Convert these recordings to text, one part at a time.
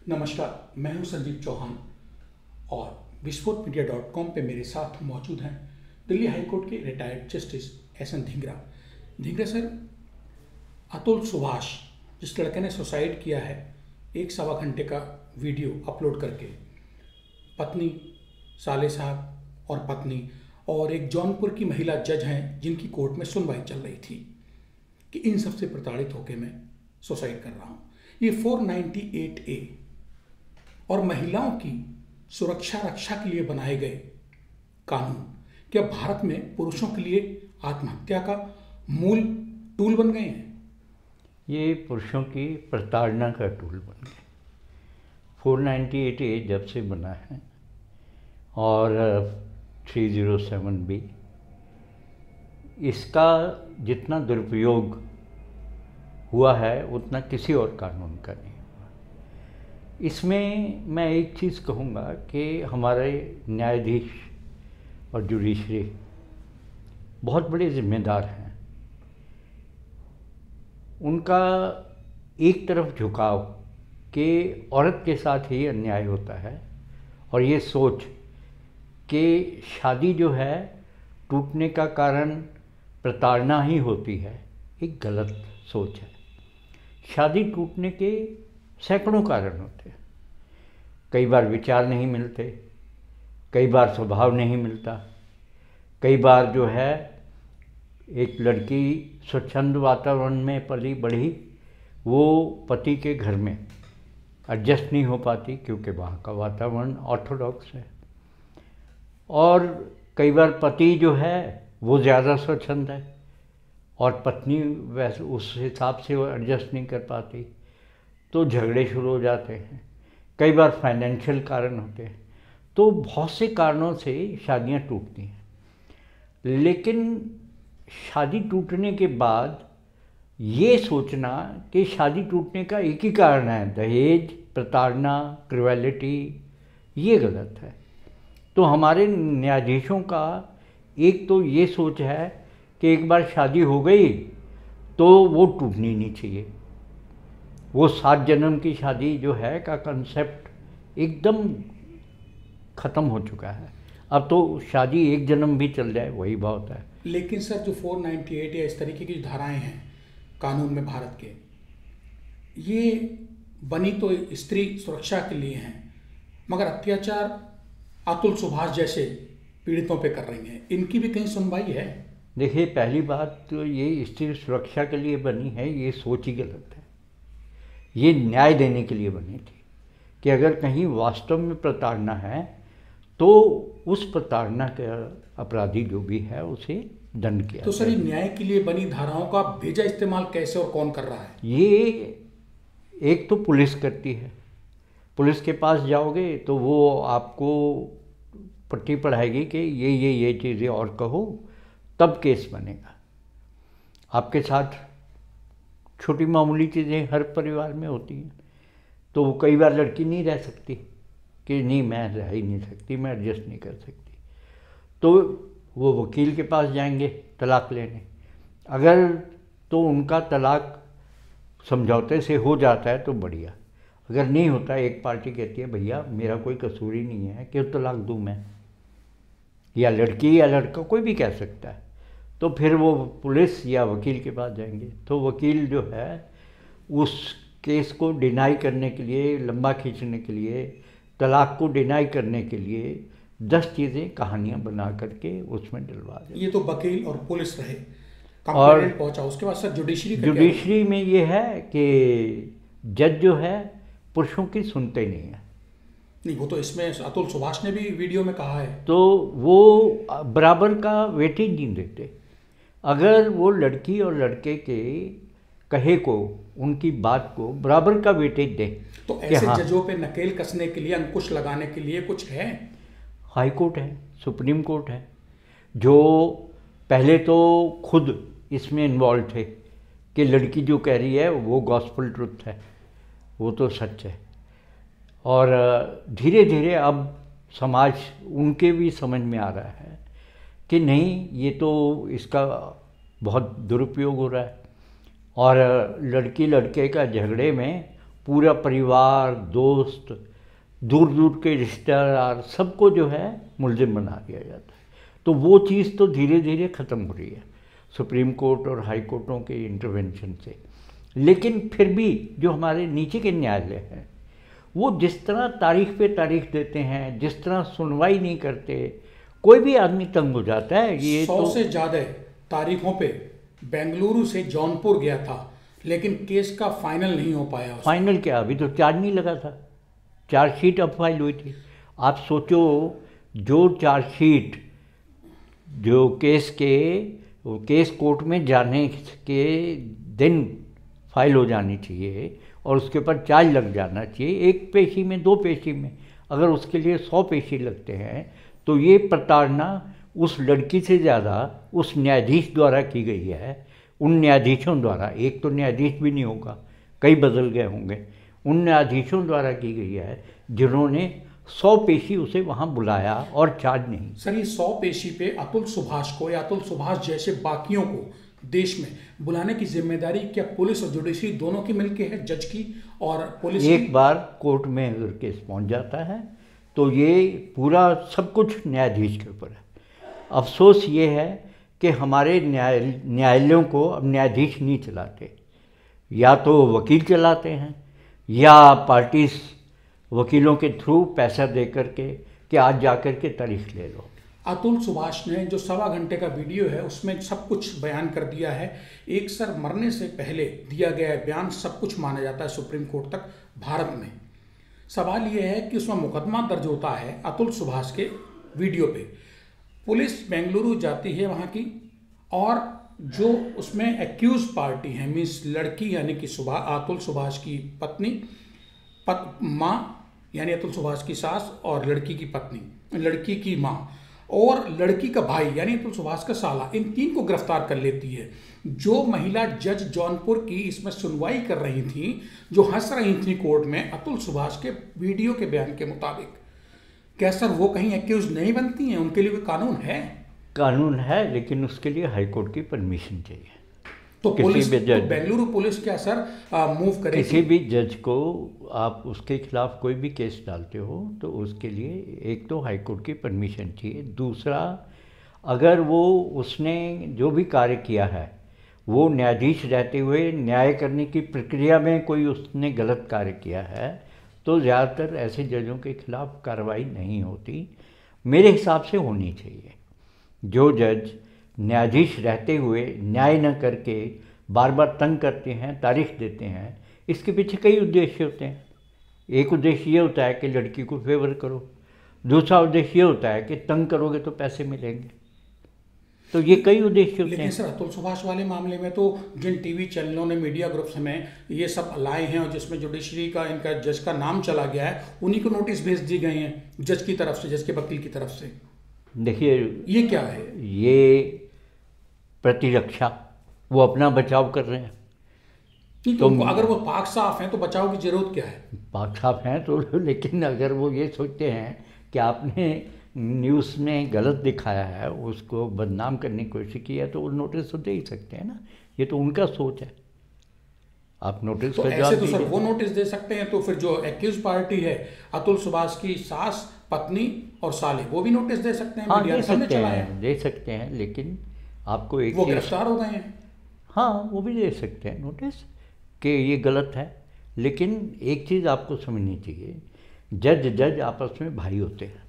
नमस्कार, मैं हूं संजीव चौहान और विस्फोटमीडिया.com पे मेरे साथ मौजूद हैं दिल्ली हाईकोर्ट के retired justice SN. Dhingra. Dhingra sir, Atul Subhash जिस लड़के ने सुसाइड किया है, 1-1.25 घंटे का वीडियो अपलोड करके, पत्नी, साले साहब और पत्नी और एक जौनपुर की महिला जज हैं जिनकी कोर्ट में सुनवाई चल रही थी कि इन सबसे प्रताड़ित होकर मैं सुसाइड कर रहा हूँ। ये 498A और महिलाओं की सुरक्षा रक्षा के लिए बनाए गए कानून क्या भारत में पुरुषों के लिए आत्महत्या का मूल टूल बन गए हैं? ये पुरुषों की प्रताड़ना का टूल बन गए। 498A जब से बना है और 307B, इसका जितना दुरुपयोग हुआ है उतना किसी और कानून का नहीं हुआ। इसमें मैं एक चीज़ कहूँगा कि हमारे न्यायाधीश और जुडिशरी बहुत बड़े जिम्मेदार हैं। उनका एक तरफ झुकाव कि औरत के साथ ही अन्याय होता है और ये सोच कि शादी जो है टूटने का कारण प्रताड़ना ही होती है, एक गलत सोच है। शादी टूटने के सैकड़ों कारण होते हैं। कई बार विचार नहीं मिलते, कई बार स्वभाव नहीं मिलता, कई बार जो है एक लड़की स्वच्छंद वातावरण में पली बढ़ी, वो पति के घर में एडजस्ट नहीं हो पाती क्योंकि वहाँ का वातावरण ऑर्थोडॉक्स है। और कई बार पति जो है वो ज़्यादा स्वच्छंद है और पत्नी वैसे उस हिसाब से वो एडजस्ट नहीं कर पाती, तो झगड़े शुरू हो जाते हैं। कई बार फाइनेंशियल कारण होते हैं। तो बहुत से कारणों से शादियां टूटती हैं। लेकिन शादी टूटने के बाद ये सोचना कि शादी टूटने का एक ही कारण है दहेज, प्रताड़ना, क्रुएलिटी, ये गलत है। तो हमारे न्यायाधीशों का एक तो ये सोच है कि एक बार शादी हो गई तो वो टूटनी नहीं चाहिए। वो 7 जन्म की शादी जो है का कंसेप्ट एकदम ख़त्म हो चुका है। अब तो शादी एक जन्म भी चल जाए वही बहुत है। लेकिन सर, जो 498 या इस तरीके की जो धाराएं हैं कानून में भारत के, ये बनी तो स्त्री सुरक्षा के लिए हैं, मगर अत्याचार अतुल सुभाष जैसे पीड़ितों पे कर रही हैं। इनकी भी कहीं सुनवाई है? देखिए, पहली बात तो ये स्त्री सुरक्षा के लिए बनी है, ये सोच ही गलत है। ये न्याय देने के लिए बनी थी कि अगर कहीं वास्तव में प्रताड़ना है तो उस प्रताड़ना का अपराधी जो भी है उसे दंड किया। तो सर, ये न्याय के लिए बनी धाराओं का भेजा इस्तेमाल कैसे और कौन कर रहा है? ये एक तो पुलिस करती है। पुलिस के पास जाओगे तो वो आपको पट्टी पढ़ाएगी कि ये चीज़ें और कहो, तब केस बनेगा। आपके साथ छोटी मामूली चीज़ें हर परिवार में होती हैं, तो वो कई बार लड़की नहीं रह सकती कि नहीं मैं रह ही नहीं सकती, मैं एडजस्ट नहीं कर सकती, तो वो वकील के पास जाएंगे तलाक लेने। अगर तो उनका तलाक समझौते से हो जाता है तो बढ़िया, अगर नहीं होता, एक पार्टी कहती है भैया मेरा कोई कसूर ही नहीं है, क्यों तलाक दूँ मैं, या लड़की या लड़का कोई भी कह सकता है, तो फिर वो पुलिस या वकील के पास जाएंगे। तो वकील जो है उस केस को डिनाई करने के लिए, लंबा खींचने के लिए, तलाक को डिनाई करने के लिए 10 चीज़ें, कहानियाँ बना करके उसमें डलवा दें। ये तो वकील और पुलिस रहे, और पहुंचा। उसके बाद सर जुडिशरी में ये है कि जज जो है पुरुषों की सुनते नहीं है। नहीं, वो तो इसमें अतुल सुभाष ने भी वीडियो में कहा है। तो वो बराबर का वेटेज नहीं देते। अगर वो लड़की और लड़के के कहे को, उनकी बात को बराबर का वेटेज दे, तो ऐसे जजों पे नकेल कसने के लिए, अंकुश लगाने के लिए कुछ है? हाई कोर्ट है, सुप्रीम कोर्ट है, जो पहले तो खुद इसमें इन्वॉल्व थे कि लड़की जो कह रही है वो गॉस्पेल ट्रुथ है, वो तो सच है। और धीरे धीरे अब समाज उनके भी समझ में आ रहा है कि नहीं, ये तो इसका बहुत दुरुपयोग हो रहा है। और लड़की लड़के का झगड़े में पूरा परिवार, दोस्त, दूर दूर के रिश्तेदार, सबको जो है मुल्ज़िम बना दिया जाता है। तो वो चीज़ तो धीरे धीरे ख़त्म हो रही है सुप्रीम कोर्ट और हाई कोर्टों के इंटरवेंशन से। लेकिन फिर भी जो हमारे नीचे के न्यायालय हैं वो जिस तरह तारीख पे तारीख देते हैं, जिस तरह सुनवाई नहीं करते, कोई भी आदमी तंग हो जाता है। ये 100 से ज़्यादा तारीखों पे बेंगलुरु से जौनपुर गया था, लेकिन केस का फाइनल नहीं हो पाया। फाइनल क्या, अभी तो चार्ज नहीं लगा था, चार्जशीट अब फाइल हुई थी। आप सोचो, जो चार्जशीट जो केस कोर्ट में जाने के दिन फाइल हो जानी चाहिए और उसके ऊपर चार्ज लग जाना चाहिए, एक पेशी में, 2 पेशी में, अगर उसके लिए 100 पेशी लगते हैं तो ये प्रताड़ना उस लड़की से ज़्यादा उस न्यायाधीश द्वारा की गई है। उन न्यायाधीशों द्वारा, एक तो न्यायाधीश भी नहीं होगा, कई बदल गए होंगे, उन न्यायाधीशों द्वारा की गई है जिन्होंने 100 पेशी उसे वहाँ बुलाया और चार्ज नहीं। सर, ये 100 पेशी पे अतुल सुभाष को या अतुल सुभाष जैसे बाकियों को देश में बुलाने की जिम्मेदारी क्या पुलिस और जुडिशरी दोनों की मिलके है, जज की और पुलिस की? एक बार कोर्ट में अगर केस पहुंच जाता है तो ये पूरा सब कुछ न्यायाधीश के ऊपर है। अफसोस ये है कि हमारे न्यायालयों को अब न्यायाधीश नहीं चलाते, या तो वकील चलाते हैं या पार्टीज वकीलों के थ्रू पैसा दे करके कि आज जा कर के तारीख ले लो। अतुल सुभाष ने जो 1.25 घंटे का वीडियो है उसमें सब कुछ बयान कर दिया है। एक सर मरने से पहले दिया गया बयान सब कुछ माना जाता है सुप्रीम कोर्ट तक भारत में। सवाल यह है कि उसमें मुकदमा दर्ज होता है अतुल सुभाष के वीडियो पे, पुलिस बेंगलुरु जाती है वहाँ की, और जो उसमें एक्यूज पार्टी है, मीन्स लड़की यानी कि अतुल सुभाष की पत्नी, माँ यानी अतुल सुभाष की सास, और लड़की की पत्नी, लड़की की माँ, और लड़की का भाई यानी अतुल सुभाष का साला, इन 3 को गिरफ्तार कर लेती है। जो महिला जज जौनपुर की इसमें सुनवाई कर रही थी, जो हंस रही थी कोर्ट में अतुल सुभाष के वीडियो के बयान के मुताबिक, क्या सर वो कहीं एक्यूज नहीं बनती हैं? उनके लिए कोई कानून है? कानून है, लेकिन उसके लिए हाई कोर्ट की परमिशन चाहिए। तो पुलिस, तो बेंगलुरु पुलिस क्या सर मूव करेगी? किसी भी जज को आप उसके खिलाफ कोई भी केस डालते हो तो उसके लिए एक तो हाई कोर्ट की परमिशन चाहिए, दूसरा अगर वो उसने जो भी कार्य किया है वो न्यायाधीश रहते हुए न्याय करने की प्रक्रिया में कोई उसने गलत कार्य किया है तो ज़्यादातर ऐसे जजों के खिलाफ कार्रवाई नहीं होती। मेरे हिसाब से होनी चाहिए। जो जज न्यायाधीश रहते हुए न्याय न करके बार बार तंग करते हैं, तारीख देते हैं, इसके पीछे कई उद्देश्य होते हैं। एक उद्देश्य ये होता है कि लड़की को फेवर करो, दूसरा उद्देश्य ये होता है कि तंग करोगे तो पैसे मिलेंगे। तो ये कई उद्देश्य होते हैं। लेकिन सर अतुल सुभाष वाले मामले में तो जिन टीवी चैनलों ने, मीडिया ग्रुप्स में ये सब लाए हैं और जिसमें जुडिशरी का, इनका जज का नाम चला गया है, उन्हीं को नोटिस भेज दी गए हैं जज की तरफ से, जज के वकील की तरफ से। देखिए ये क्या है? ये प्रतिरक्षा, वो अपना बचाव कर रहे हैं। तो अगर वो पाक साफ हैं तो बचाव की जरूरत क्या है? पाक साफ हैं तो, लेकिन अगर वो ये सोचते हैं कि आपने न्यूज़ में गलत दिखाया है, उसको बदनाम करने की कोशिश की है, तो वो नोटिस तो दे ही सकते हैं ना। ये तो उनका सोच है। आप नोटिस तो ऐसे तो सर वो नोटिस दे सकते हैं, तो फिर जो एक्यूज पार्टी है अतुल सुभाष की सास, पत्नी और साले, वो भी नोटिस दे सकते हैं। हाँ, दे सकते हैं, लेकिन आपको एक वो गिरफ्तार हो गए हैं। हाँ, वो भी दे सकते हैं नोटिस कि ये गलत है। लेकिन एक चीज़ आपको समझनी चाहिए, जज आपस में भाई होते हैं,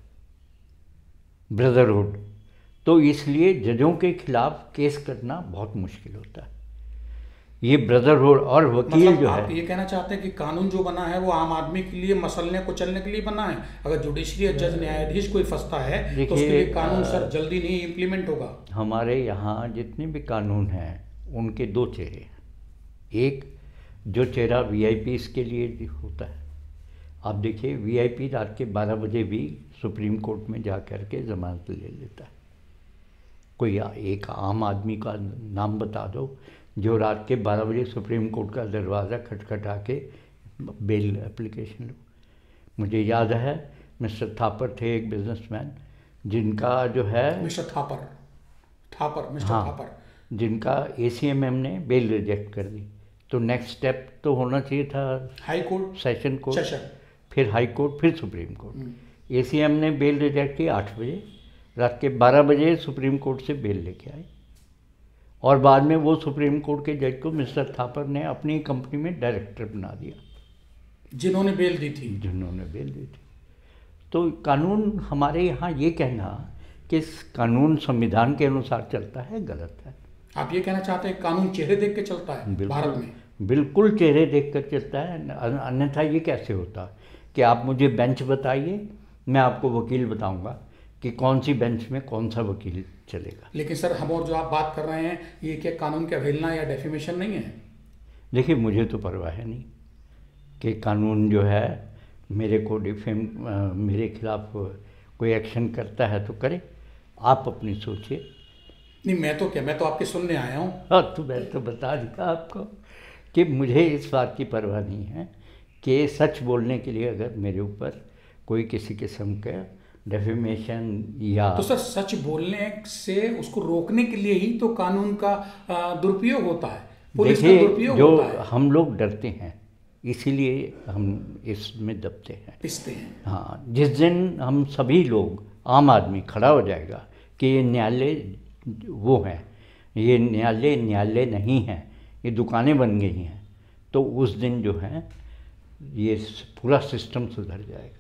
ब्रदरहुड। तो इसलिए जजों के खिलाफ केस करना बहुत मुश्किल होता है। ये ब्रदरहुड और वकील मतलब जो आप है, ये कहना चाहते हैं कि कानून जो बना है वो आम आदमी के लिए मसलने कुचलने के लिए बना है। अगर जुडिशरी या जज न्यायाधीश कोई फंसता है तो उसके लिए कानून सर जल्दी नहीं इम्प्लीमेंट होगा। हमारे यहाँ जितने भी कानून हैं उनके 2 चेहरे हैं। एक जो चेहरा वीआईपीज के लिए होता है, आप देखिए वीआईपी रात के 12 बजे भी सुप्रीम कोर्ट में जा कर के जमानत ले लेता है। कोई एक आम आदमी का नाम बता दो जो रात के 12 बजे सुप्रीम कोर्ट का दरवाज़ा खटखटा के बेल एप्लीकेशन लो। मुझे याद है मिस्टर थापर थे, एक बिजनेसमैन, जिनका जो है मिस्टर थापर, जिनका ACMM ने बेल रिजेक्ट कर दी तो नेक्स्ट स्टेप तो होना चाहिए था high court, session court, session, फिर हाई कोर्ट, फिर सुप्रीम कोर्ट। एसीएम ने बेल रिजेक्ट की 8 बजे, रात के 12 बजे सुप्रीम कोर्ट से बेल लेके आए, और बाद में वो सुप्रीम कोर्ट के जज को मिस्टर थापर ने अपनी कंपनी में डायरेक्टर बना दिया, जिन्होंने बेल दी थी। तो कानून हमारे यहाँ ये कहना कि कानून संविधान के अनुसार चलता है, गलत है। आप ये कहना चाहते हैं कानून चेहरे देख के चलता है भारत में? बिल्कुल चेहरे देख कर चलता है, अन्यथा ये कैसे होता कि आप मुझे बेंच बताइए, मैं आपको वकील बताऊंगा कि कौन सी बेंच में कौन सा वकील चलेगा। लेकिन सर, हम और जो आप बात कर रहे हैं ये क्या कानून की अवहेलना या डेफिमेशन नहीं है? देखिए, मुझे तो परवाह है नहीं कि कानून जो है मेरे को मेरे खिलाफ कोई एक्शन करता है तो करे, आप अपनी सोचिए। नहीं, मैं तो आपके सुनने आया हूँ। हाँ, तो मैं तो बता दिया आपको कि मुझे इस बात की परवाह नहीं है कि सच बोलने के लिए अगर मेरे ऊपर कोई किसी किस्म का डेफेमेशन या तो सर, सच बोलने से उसको रोकने के लिए ही तो कानून का दुरुपयोग होता है, पुलिस का दुरुपयोग होता है। हम लोग डरते हैं, इसीलिए हम इसमें दबते हैं, पिसते हैं। हाँ, जिस दिन हम सभी लोग, आम आदमी खड़ा हो जाएगा कि ये न्यायालय वो है, ये न्यायालय नहीं है, ये दुकानें बन गई हैं, तो उस दिन जो है ये पूरा सिस्टम सुधर जाएगा।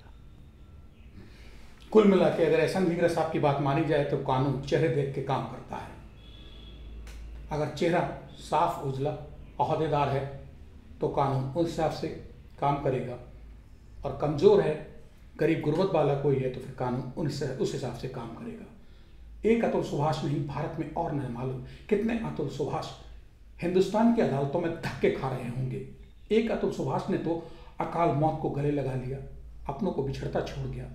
कुल मिला के अगर एहसान धिंगरा साहब की बात मानी जाए तो कानून चेहरे देख के काम करता है। अगर चेहरा साफ उजला अहदेदार है तो कानून उस हिसाब से काम करेगा, और कमज़ोर है, गरीब गुर्बत वाला कोई है तो फिर कानून उस हिसाब से काम करेगा। एक अतुल सुभाष नहीं, भारत में और न मालूम कितने अतुल सुभाष हिंदुस्तान की अदालतों में धक्के खा रहे होंगे। एक अतुल सुभाष ने तो अकाल मौत को गले लगा लिया, अपनों को बिछड़ता छोड़ गया,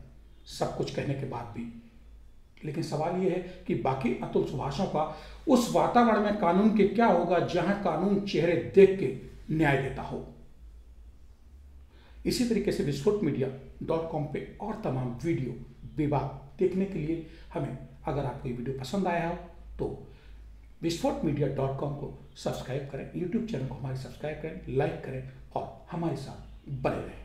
सब कुछ कहने के बाद भी। लेकिन सवाल यह है कि बाकी अतुल सुभाषों का उस वातावरण में कानून के क्या होगा जहां कानून चेहरे देख के न्याय देता हो। इसी तरीके से विस्फोटमीडिया.com पे और तमाम वीडियो विवाद देखने के लिए हमें, अगर आपको ये वीडियो पसंद आया हो तो विस्फोटमीडिया.com को सब्सक्राइब करें, यूट्यूब चैनल को हमारे सब्सक्राइब करें, लाइक करें और हमारे साथ बने रहें।